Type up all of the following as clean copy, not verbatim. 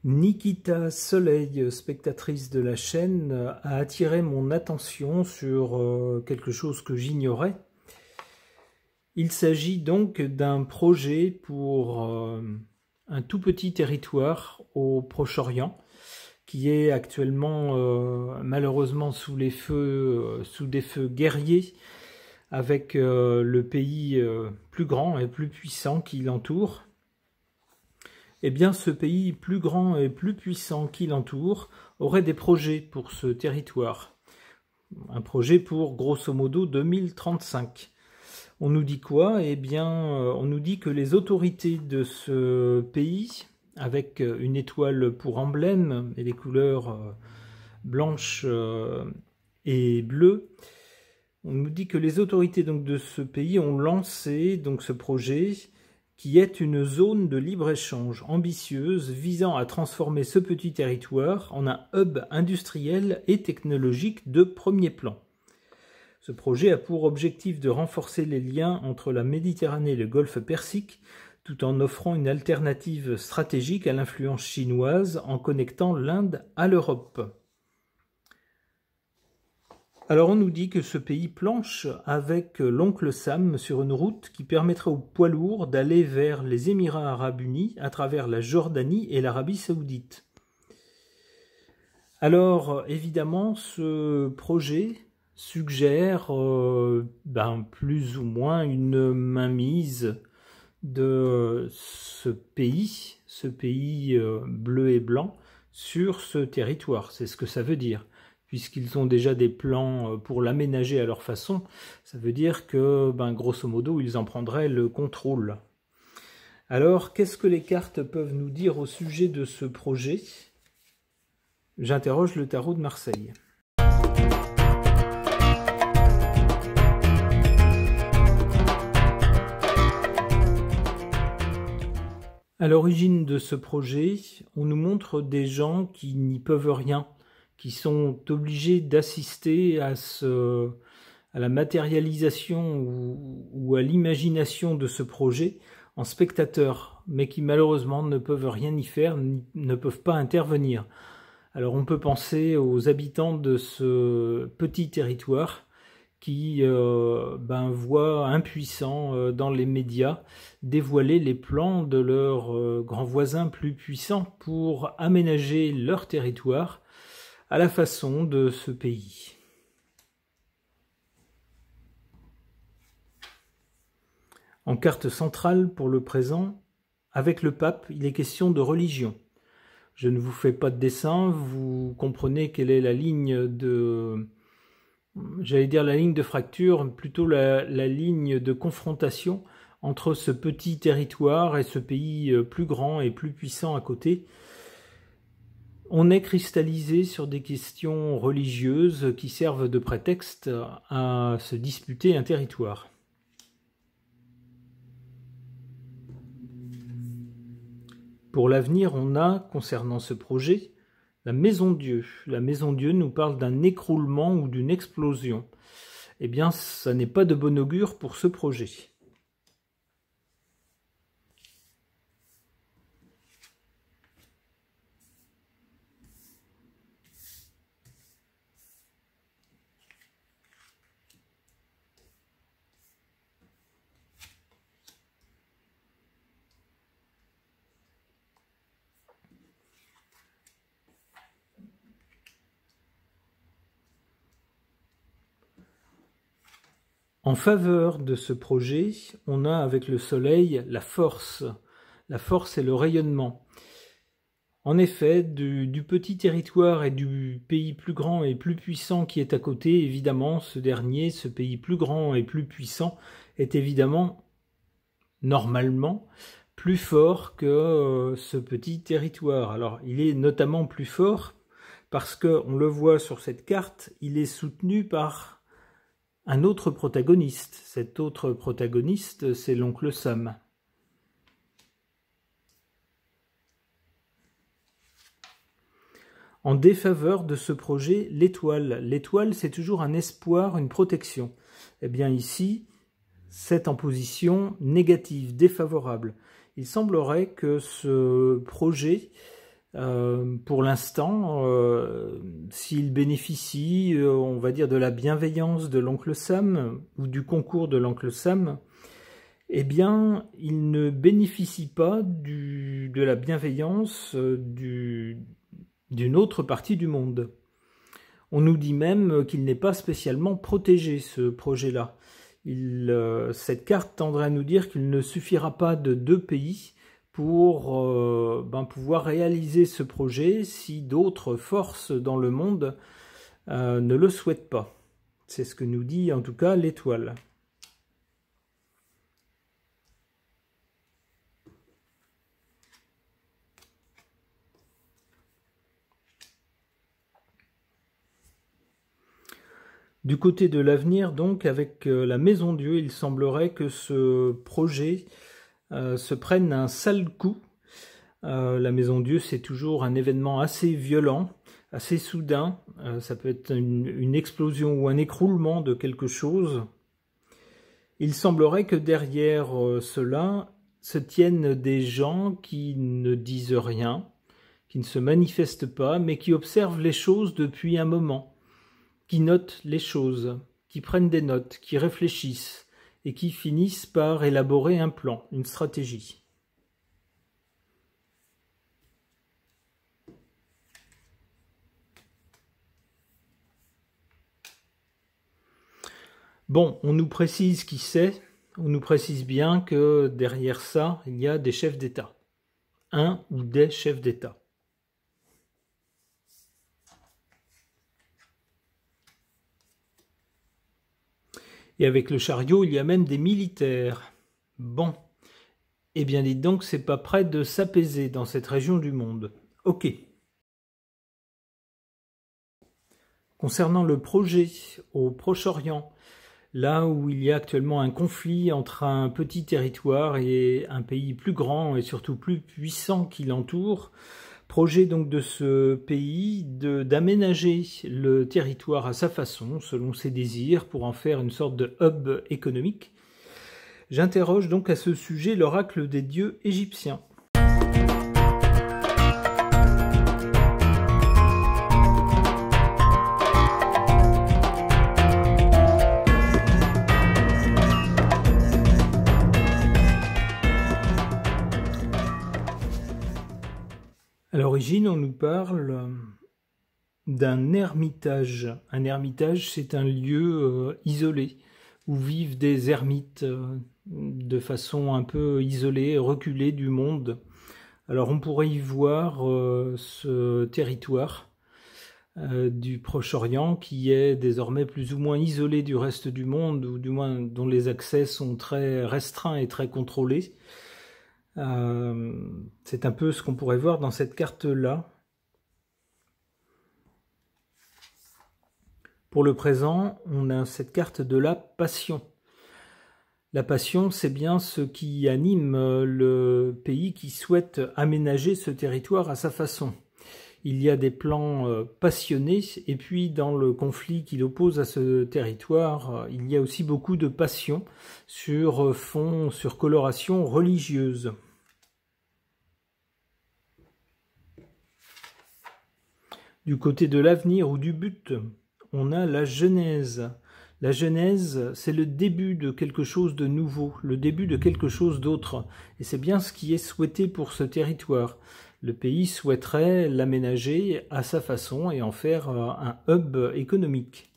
Nikita Soleil, spectatrice de la chaîne, a attiré mon attention sur quelque chose que j'ignorais. Il s'agit donc d'un projet pour un tout petit territoire au Proche-Orient qui est actuellement malheureusement sous des feux guerriers avec le pays plus grand et plus puissant qui l'entoure. Eh bien, ce pays plus grand et plus puissant qui l'entoure aurait des projets pour ce territoire. Un projet pour, grosso modo, 2035. On nous dit quoi? Eh bien, on nous dit que les autorités de ce pays, avec une étoile pour emblème et les couleurs blanches et bleues, on nous dit que les autorités donc, de ce pays ont lancé donc, ce projet qui est une zone de libre-échange ambitieuse visant à transformer ce petit territoire en un hub industriel et technologique de premier plan. Ce projet a pour objectif de renforcer les liens entre la Méditerranée et le Golfe Persique, tout en offrant une alternative stratégique à l'influence chinoise en connectant l'Inde à l'Europe. Alors on nous dit que ce pays planche avec l'oncle Sam sur une route qui permettrait aux poids lourds d'aller vers les Émirats Arabes Unis à travers la Jordanie et l'Arabie Saoudite. Alors évidemment ce projet suggère plus ou moins une mainmise de ce pays bleu et blanc sur ce territoire, c'est ce que ça veut dire. Puisqu'ils ont déjà des plans pour l'aménager à leur façon, ça veut dire que, grosso modo, ils en prendraient le contrôle. Alors, qu'est-ce que les cartes peuvent nous dire au sujet de ce projet? J'interroge le tarot de Marseille. À l'origine de ce projet, on nous montre des gens qui n'y peuvent rien, qui sont obligés d'assister à la matérialisation ou à l'imagination de ce projet en spectateurs, mais qui malheureusement ne peuvent rien y faire, ne peuvent pas intervenir. Alors on peut penser aux habitants de ce petit territoire qui voient impuissants dans les médias dévoiler les plans de leurs grands voisins plus puissants pour aménager leur territoire à la façon de ce pays. En carte centrale pour le présent, avec le pape, il est question de religion. Je ne vous fais pas de dessin, vous comprenez quelle est la ligne de... J'allais dire la ligne de fracture, plutôt la ligne de confrontation entre ce petit territoire et ce pays plus grand et plus puissant à côté. On est cristallisé sur des questions religieuses qui servent de prétexte à se disputer un territoire. Pour l'avenir, on a, concernant ce projet, la Maison Dieu. La Maison Dieu nous parle d'un écroulement ou d'une explosion. Eh bien, ça n'est pas de bon augure pour ce projet. En faveur de ce projet, on a avec le soleil la force. La force et le rayonnement. En effet, du petit territoire et du pays plus grand et plus puissant qui est à côté, évidemment, ce dernier, ce pays plus grand et plus puissant, est évidemment, normalement, plus fort que ce petit territoire. Alors, il est notamment plus fort parce que, on le voit sur cette carte, il est soutenu par un autre protagoniste. Cet autre protagoniste, c'est l'oncle Sam. En défaveur de ce projet, l'étoile. L'étoile, c'est toujours un espoir, une protection. Eh bien ici, c'est en position négative, défavorable. Il semblerait que ce projet Pour l'instant, s'il bénéficie, on va dire, de la bienveillance de l'oncle Sam ou du concours de l'oncle Sam, eh bien, il ne bénéficie pas de la bienveillance d'une autre partie du monde. On nous dit même qu'il n'est pas spécialement protégé, ce projet-là. Cette carte tendrait à nous dire qu'il ne suffira pas de 2 pays pour pouvoir réaliser ce projet si d'autres forces dans le monde ne le souhaitent pas. C'est ce que nous dit en tout cas l'étoile. Du côté de l'avenir, donc, avec la Maison Dieu, il semblerait que ce projet se prenne un sale coup. La Maison Dieu, c'est toujours un événement assez violent, assez soudain. Ça peut être une explosion ou un écroulement de quelque chose. Il semblerait que derrière cela se tiennent des gens qui ne disent rien, qui ne se manifestent pas, mais qui observent les choses depuis un moment, qui notent les choses, qui prennent des notes, qui réfléchissent et qui finissent par élaborer un plan, une stratégie. Bon, on nous précise qui c'est, on nous précise bien que derrière ça, il y a des chefs d'État. Un ou des chefs d'État. Et avec le chariot, il y a même des militaires. Bon, eh bien dites donc, c'est pas près de s'apaiser dans cette région du monde. Ok. Concernant le projet au Proche-Orient, là où il y a actuellement un conflit entre un petit territoire et un pays plus grand et surtout plus puissant qui l'entoure, projet donc de ce pays d'aménager le territoire à sa façon, selon ses désirs, pour en faire une sorte de hub économique. J'interroge donc à ce sujet l'oracle des dieux égyptiens. À l'origine, on nous parle d'un ermitage. Un ermitage, c'est un lieu isolé, où vivent des ermites de façon un peu isolée, reculée du monde. Alors on pourrait y voir ce territoire du Proche-Orient qui est désormais plus ou moins isolé du reste du monde, ou du moins dont les accès sont très restreints et très contrôlés. C'est un peu ce qu'on pourrait voir dans cette carte-là. Pour le présent, on a cette carte de la passion. La passion, c'est bien ce qui anime le pays qui souhaite aménager ce territoire à sa façon. Il y a des plans passionnés, et puis dans le conflit qui l'oppose à ce territoire, il y a aussi beaucoup de passion sur fond, sur coloration religieuse. Du côté de l'avenir ou du but, on a la Genèse. La Genèse, c'est le début de quelque chose de nouveau, le début de quelque chose d'autre. Et c'est bien ce qui est souhaité pour ce territoire. Le pays souhaiterait l'aménager à sa façon et en faire un hub économique.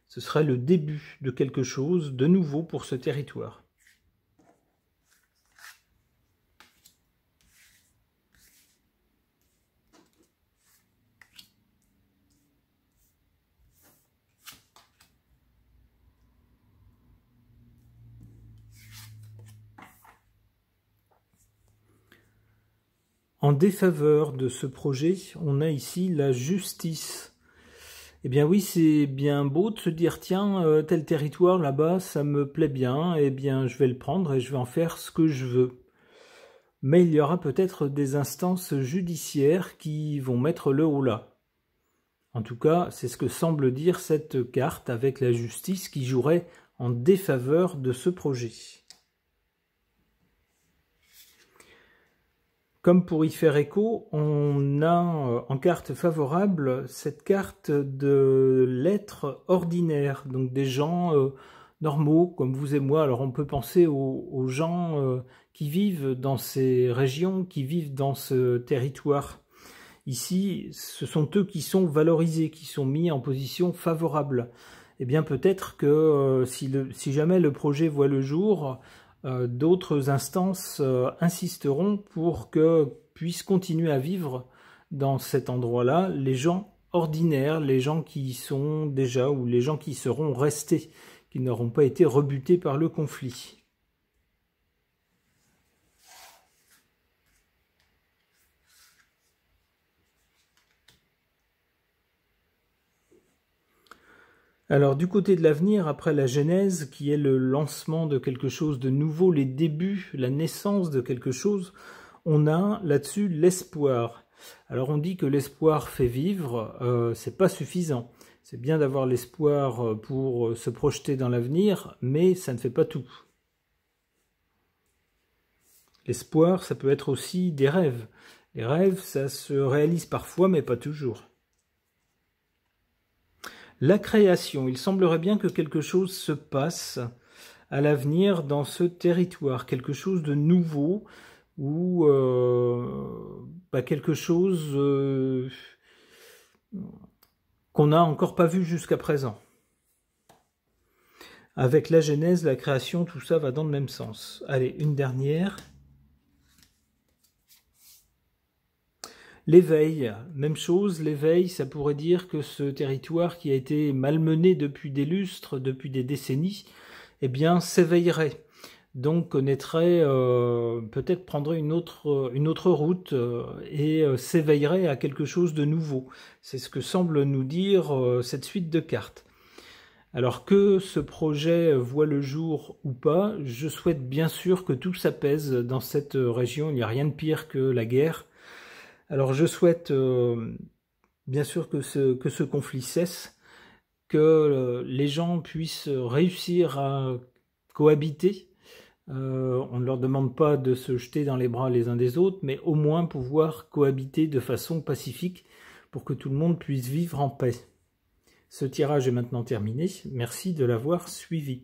Ce serait le début de quelque chose de nouveau pour ce territoire. En défaveur de ce projet, on a ici la justice. Eh bien oui, c'est bien beau de se dire, tiens, tel territoire là-bas, ça me plaît bien, eh bien je vais le prendre et je vais en faire ce que je veux. Mais il y aura peut-être des instances judiciaires qui vont mettre le haut là. En tout cas, c'est ce que semble dire cette carte avec la justice qui jouerait en défaveur de ce projet. Comme pour y faire écho, on a en carte favorable cette carte de l'être ordinaire, donc des gens normaux comme vous et moi. Alors on peut penser aux gens qui vivent dans ces régions, qui vivent dans ce territoire. Ici, ce sont eux qui sont valorisés, qui sont mis en position favorable. Eh bien peut-être que si jamais le projet voit le jour, d'autres instances insisteront pour que puissent continuer à vivre dans cet endroit-là les gens ordinaires, les gens qui y sont déjà ou les gens qui seront restés, qui n'auront pas été rebutés par le conflit. Alors du côté de l'avenir, après la Genèse, qui est le lancement de quelque chose de nouveau, les débuts, la naissance de quelque chose, on a là-dessus l'espoir. Alors on dit que l'espoir fait vivre, c'est pas suffisant. C'est bien d'avoir l'espoir pour se projeter dans l'avenir, mais ça ne fait pas tout. L'espoir, ça peut être aussi des rêves. Les rêves, ça se réalise parfois, mais pas toujours. La création, il semblerait bien que quelque chose se passe à l'avenir dans ce territoire, quelque chose de nouveau ou quelque chose qu'on n'a encore pas vu jusqu'à présent. Avec la Genèse, la création, tout ça va dans le même sens. Allez, une dernière. L'éveil, même chose, l'éveil, ça pourrait dire que ce territoire qui a été malmené depuis des lustres, depuis des décennies, eh bien s'éveillerait. Donc connaîtrait, peut-être prendrait une autre route et s'éveillerait à quelque chose de nouveau. C'est ce que semble nous dire cette suite de cartes. Alors que ce projet voit le jour ou pas, je souhaite bien sûr que tout s'apaise dans cette région. Il n'y a rien de pire que la guerre. Alors je souhaite bien sûr que ce conflit cesse, que les gens puissent réussir à cohabiter. On ne leur demande pas de se jeter dans les bras les uns des autres, mais au moins pouvoir cohabiter de façon pacifique pour que tout le monde puisse vivre en paix. Ce tirage est maintenant terminé. Merci de l'avoir suivi.